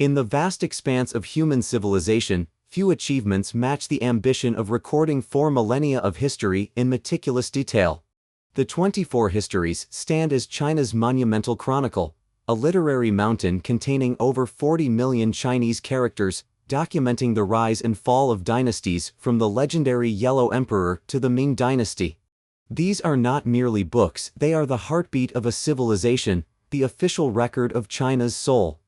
In the vast expanse of human civilization, few achievements match the ambition of recording 4 millennia of history in meticulous detail. The 24 Histories stand as China's monumental chronicle, a literary mountain containing over 40 million Chinese characters, documenting the rise and fall of dynasties from the legendary Yellow Emperor to the Ming Dynasty. These are not merely books, they are the heartbeat of a civilization, the official record of China's soul.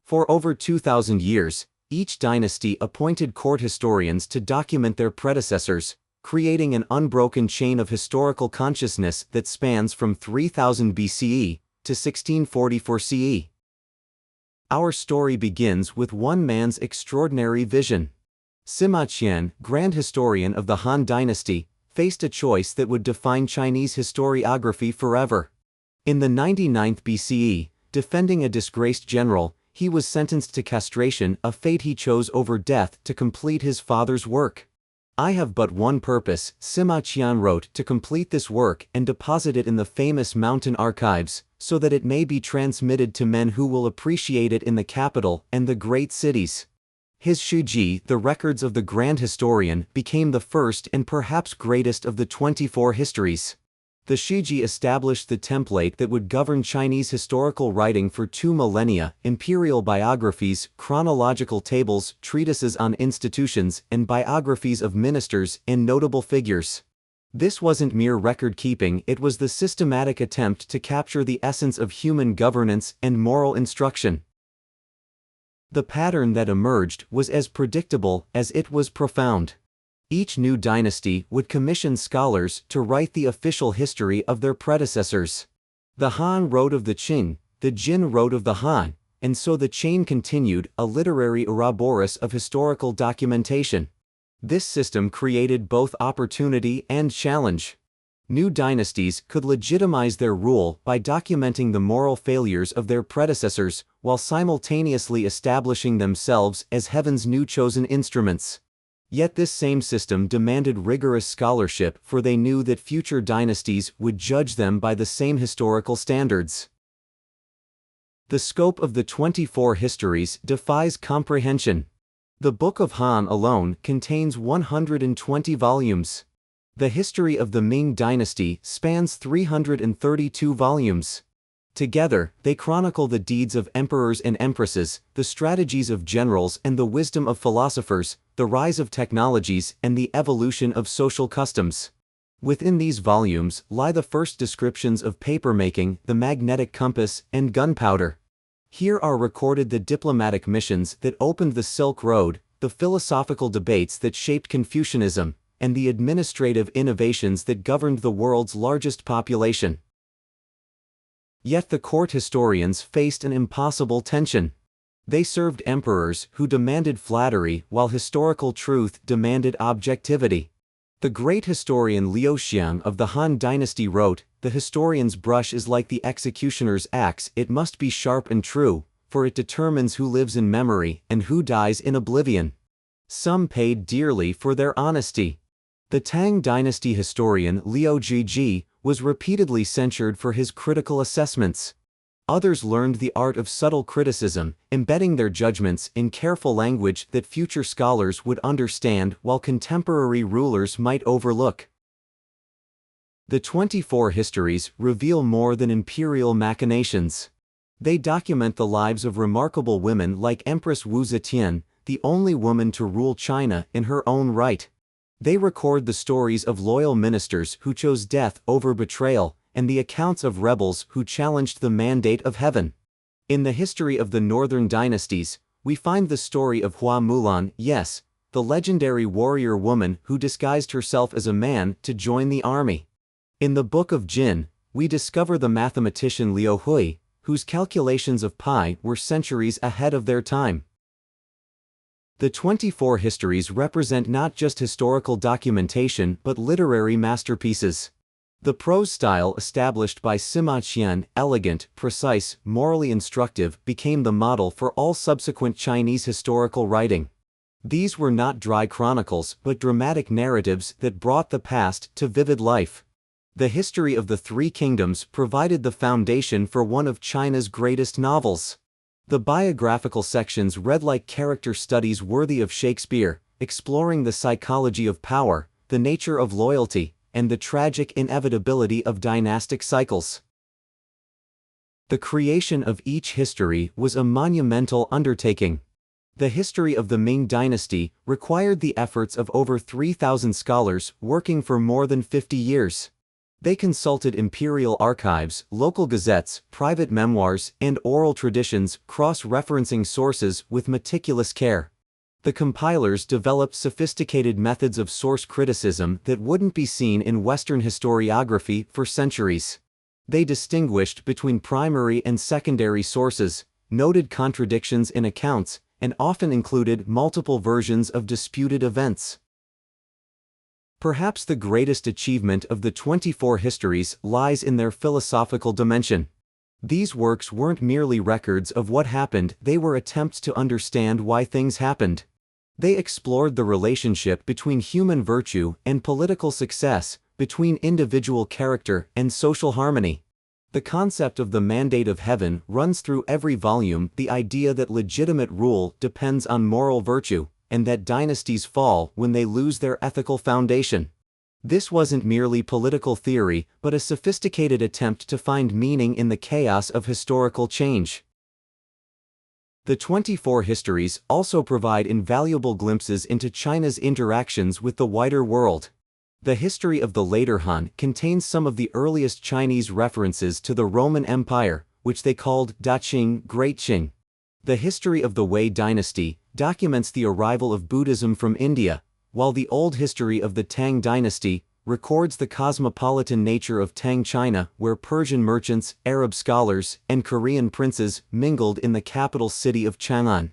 For over 2,000 years, each dynasty appointed court historians to document their predecessors, creating an unbroken chain of historical consciousness that spans from 3000 BCE to 1644 CE. Our story begins with one man's extraordinary vision. Sima Qian, grand historian of the Han Dynasty, faced a choice that would define Chinese historiography forever. In the 99th BCE, defending a disgraced general, he was sentenced to castration, a fate he chose over death to complete his father's work. "I have but one purpose," Sima Qian wrote, "to complete this work and deposit it in the famous mountain archives, so that it may be transmitted to men who will appreciate it in the capital and the great cities." His Shuji, the records of the grand historian, became the first and perhaps greatest of the 24 histories. The Shuji established the template that would govern Chinese historical writing for 2 millennia: imperial biographies, chronological tables, treatises on institutions, and biographies of ministers and notable figures. This wasn't mere record-keeping, it was the systematic attempt to capture the essence of human governance and moral instruction. The pattern that emerged was as predictable as it was profound. Each new dynasty would commission scholars to write the official history of their predecessors. The Han wrote of the Qin, the Jin wrote of the Han, and so the chain continued, a literary Ouroboros of historical documentation. This system created both opportunity and challenge. New dynasties could legitimize their rule by documenting the moral failures of their predecessors, while simultaneously establishing themselves as heaven's new chosen instruments. Yet this same system demanded rigorous scholarship, for they knew that future dynasties would judge them by the same historical standards. The scope of the 24 Histories defies comprehension. The Book of Han alone contains 120 volumes. The history of the Ming Dynasty spans 332 volumes. Together, they chronicle the deeds of emperors and empresses, the strategies of generals and the wisdom of philosophers, the rise of technologies and the evolution of social customs. Within these volumes lie the first descriptions of papermaking, the magnetic compass, and gunpowder. Here are recorded the diplomatic missions that opened the Silk Road, the philosophical debates that shaped Confucianism, and the administrative innovations that governed the world's largest population. Yet the court historians faced an impossible tension. They served emperors who demanded flattery, while historical truth demanded objectivity. The great historian Liu Xiang of the Han Dynasty wrote, "The historian's brush is like the executioner's axe, it must be sharp and true, for it determines who lives in memory and who dies in oblivion." Some paid dearly for their honesty. The Tang Dynasty historian Liu Zhiji was repeatedly censured for his critical assessments. Others learned the art of subtle criticism, embedding their judgments in careful language that future scholars would understand while contemporary rulers might overlook. The 24 Histories reveal more than imperial machinations. They document the lives of remarkable women like Empress Wu Zetian, the only woman to rule China in her own right. They record the stories of loyal ministers who chose death over betrayal, and the accounts of rebels who challenged the mandate of heaven. In the history of the northern dynasties, we find the story of Hua Mulan, yes, the legendary warrior woman who disguised herself as a man to join the army. In the Book of Jin, we discover the mathematician Liu Hui, whose calculations of pi were centuries ahead of their time. The 24 Histories represent not just historical documentation but literary masterpieces. The prose style established by Sima Qian, elegant, precise, morally instructive, became the model for all subsequent Chinese historical writing. These were not dry chronicles but dramatic narratives that brought the past to vivid life. The history of the Three Kingdoms provided the foundation for one of China's greatest novels. The biographical sections read like character studies worthy of Shakespeare, exploring the psychology of power, the nature of loyalty, and the tragic inevitability of dynastic cycles. The creation of each history was a monumental undertaking. The history of the Ming Dynasty required the efforts of over 3,000 scholars working for more than 50 years. They consulted imperial archives, local gazettes, private memoirs, and oral traditions, cross-referencing sources with meticulous care. The compilers developed sophisticated methods of source criticism that wouldn't be seen in Western historiography for centuries. They distinguished between primary and secondary sources, noted contradictions in accounts, and often included multiple versions of disputed events. Perhaps the greatest achievement of the 24 Histories lies in their philosophical dimension. These works weren't merely records of what happened, they were attempts to understand why things happened. They explored the relationship between human virtue and political success, between individual character and social harmony. The concept of the mandate of heaven runs through every volume, the idea that legitimate rule depends on moral virtue, and that dynasties fall when they lose their ethical foundation. This wasn't merely political theory, but a sophisticated attempt to find meaning in the chaos of historical change. The 24 Histories also provide invaluable glimpses into China's interactions with the wider world. The history of the later Han contains some of the earliest Chinese references to the Roman Empire, which they called Daqing, Great Qing. The history of the Wei dynasty documents the arrival of Buddhism from India, while the old history of the Tang dynasty records the cosmopolitan nature of Tang China, where Persian merchants, Arab scholars, and Korean princes mingled in the capital city of Chang'an.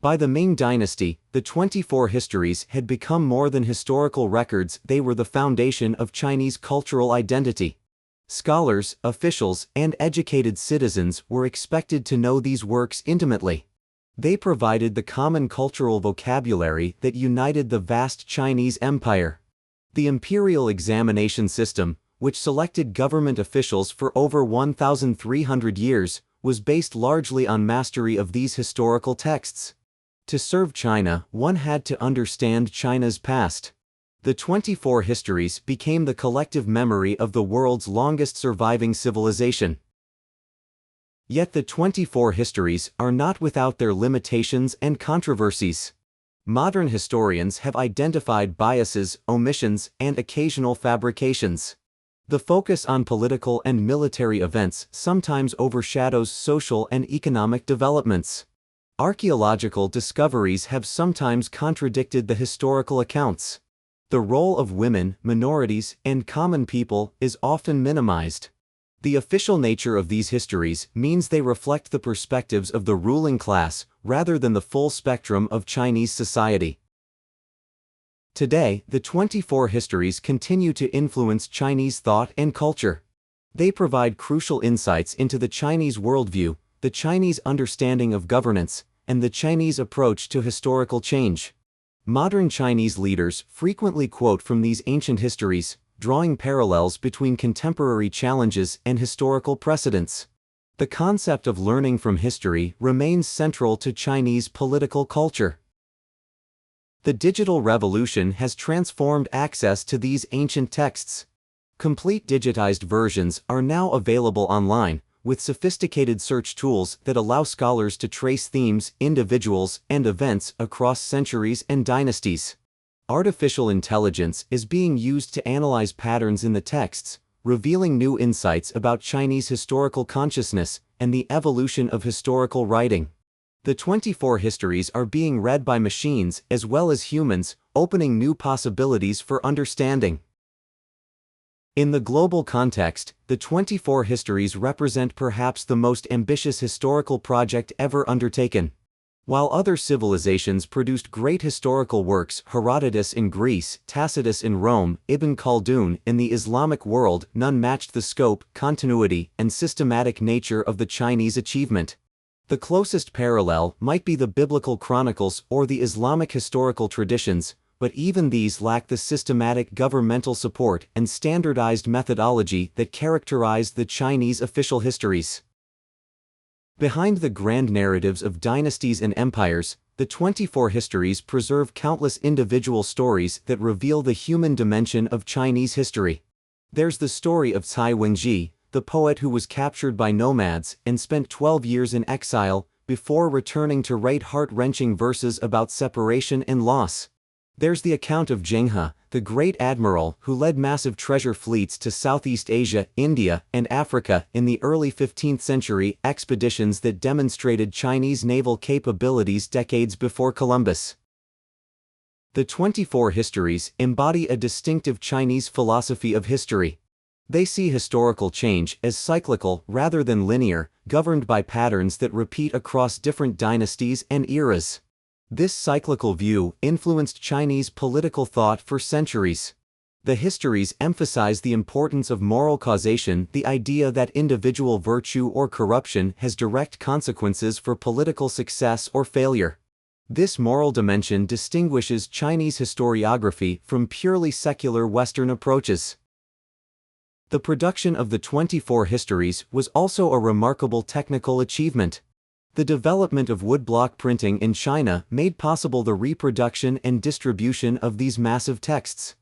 By the Ming Dynasty, the 24 Histories had become more than historical records, they were the foundation of Chinese cultural identity. Scholars, officials, and educated citizens were expected to know these works intimately. They provided the common cultural vocabulary that united the vast Chinese empire. The imperial examination system, which selected government officials for over 1,300 years, was based largely on mastery of these historical texts. To serve China, one had to understand China's past. The 24 Histories became the collective memory of the world's longest surviving civilization. Yet the 24 Histories are not without their limitations and controversies. Modern historians have identified biases, omissions, and occasional fabrications. The focus on political and military events sometimes overshadows social and economic developments. Archaeological discoveries have sometimes contradicted the historical accounts. The role of women, minorities, and common people is often minimized. The official nature of these histories means they reflect the perspectives of the ruling class rather than the full spectrum of Chinese society. Today, the 24 Histories continue to influence Chinese thought and culture. They provide crucial insights into the Chinese worldview, the Chinese understanding of governance, and the Chinese approach to historical change. Modern Chinese leaders frequently quote from these ancient histories, drawing parallels between contemporary challenges and historical precedents. The concept of learning from history remains central to Chinese political culture. The digital revolution has transformed access to these ancient texts. Complete digitized versions are now available online, with sophisticated search tools that allow scholars to trace themes, individuals, and events across centuries and dynasties. Artificial intelligence is being used to analyze patterns in the texts, revealing new insights about Chinese historical consciousness and the evolution of historical writing. The 24 Histories are being read by machines as well as humans, opening new possibilities for understanding. In the global context, the 24 Histories represent perhaps the most ambitious historical project ever undertaken. While other civilizations produced great historical works, Herodotus in Greece, Tacitus in Rome, Ibn Khaldun in the Islamic world, none matched the scope, continuity, and systematic nature of the Chinese achievement. The closest parallel might be the biblical chronicles or the Islamic historical traditions, but even these lack the systematic governmental support and standardized methodology that characterize the Chinese official histories. Behind the grand narratives of dynasties and empires, the 24 Histories preserve countless individual stories that reveal the human dimension of Chinese history. There's the story of Cai Wenji, the poet who was captured by nomads and spent 12 years in exile before returning to write heart-wrenching verses about separation and loss. There's the account of Zheng He, the great admiral who led massive treasure fleets to Southeast Asia, India, and Africa in the early 15th century, expeditions that demonstrated Chinese naval capabilities decades before Columbus. The 24 Histories embody a distinctive Chinese philosophy of history. They see historical change as cyclical rather than linear, governed by patterns that repeat across different dynasties and eras. This cyclical view influenced Chinese political thought for centuries. The histories emphasize the importance of moral causation, the idea that individual virtue or corruption has direct consequences for political success or failure. This moral dimension distinguishes Chinese historiography from purely secular Western approaches. The production of the 24 Histories was also a remarkable technical achievement. The development of woodblock printing in China made possible the reproduction and distribution of these massive texts.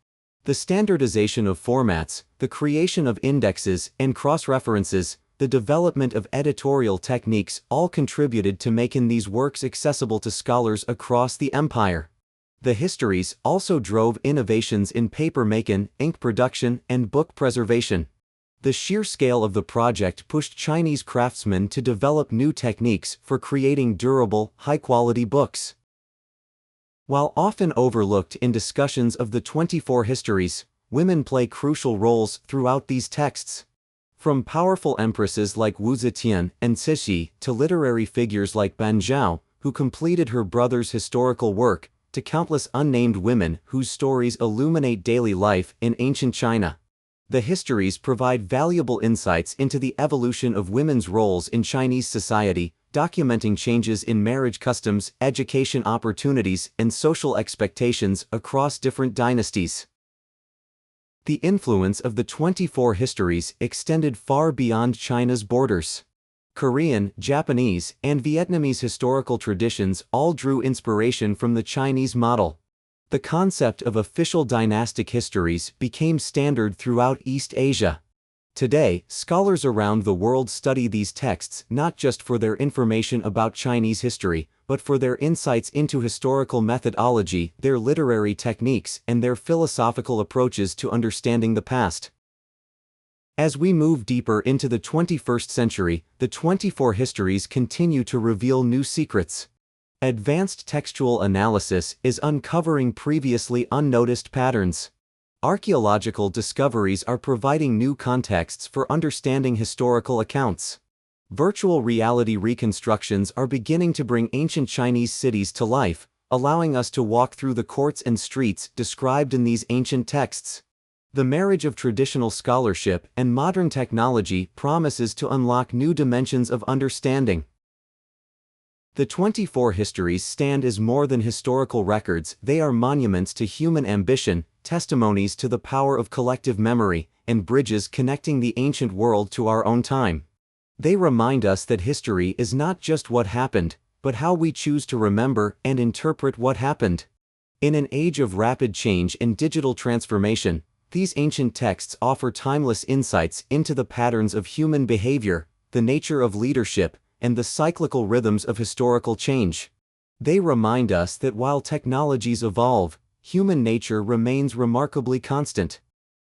The standardization of formats, the creation of indexes and cross-references, the development of editorial techniques all contributed to making these works accessible to scholars across the empire. The histories also drove innovations in paper-making, ink production, and book preservation. The sheer scale of the project pushed Chinese craftsmen to develop new techniques for creating durable, high-quality books. While often overlooked in discussions of the 24 Histories, women play crucial roles throughout these texts. From powerful empresses like Wu Zetian and Cixi to literary figures like Ban Zhao, who completed her brother's historical work, to countless unnamed women whose stories illuminate daily life in ancient China. The histories provide valuable insights into the evolution of women's roles in Chinese society, documenting changes in marriage customs, education opportunities, and social expectations across different dynasties. The influence of the 24 Histories extended far beyond China's borders. Korean, Japanese, and Vietnamese historical traditions all drew inspiration from the Chinese model. The concept of official dynastic histories became standard throughout East Asia. Today, scholars around the world study these texts not just for their information about Chinese history, but for their insights into historical methodology, their literary techniques, and their philosophical approaches to understanding the past. As we move deeper into the 21st century, the 24 Histories continue to reveal new secrets. Advanced textual analysis is uncovering previously unnoticed patterns. Archaeological discoveries are providing new contexts for understanding historical accounts. Virtual reality reconstructions are beginning to bring ancient Chinese cities to life, allowing us to walk through the courts and streets described in these ancient texts. The marriage of traditional scholarship and modern technology promises to unlock new dimensions of understanding. The 24 Histories stand as more than historical records, they are monuments to human ambition, testimonies to the power of collective memory, and bridges connecting the ancient world to our own time. They remind us that history is not just what happened, but how we choose to remember and interpret what happened. In an age of rapid change and digital transformation, these ancient texts offer timeless insights into the patterns of human behavior, the nature of leadership, and the cyclical rhythms of historical change. They remind us that while technologies evolve, human nature remains remarkably constant.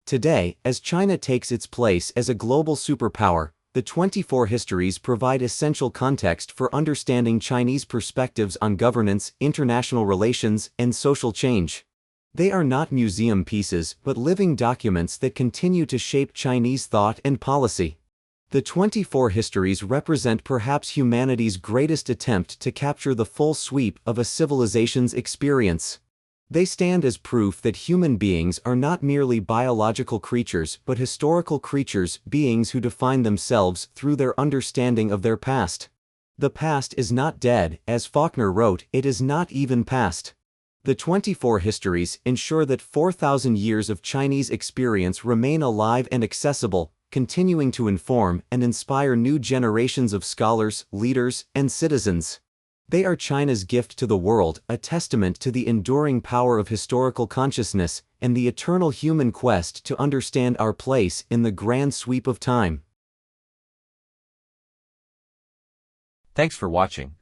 Today, as China takes its place as a global superpower, the 24 Histories provide essential context for understanding Chinese perspectives on governance, international relations, and social change. They are not museum pieces but living documents that continue to shape Chinese thought and policy. The 24 Histories represent perhaps humanity's greatest attempt to capture the full sweep of a civilization's experience. They stand as proof that human beings are not merely biological creatures but historical creatures, beings who define themselves through their understanding of their past. The past is not dead, as Faulkner wrote, it is not even past. The 24 Histories ensure that 4,000 years of Chinese experience remain alive and accessible, continuing to inform and inspire new generations of scholars, leaders, and citizens. They are China's gift to the world, a testament to the enduring power of historical consciousness and the eternal human quest to understand our place in the grand sweep of time. Thanks for watching.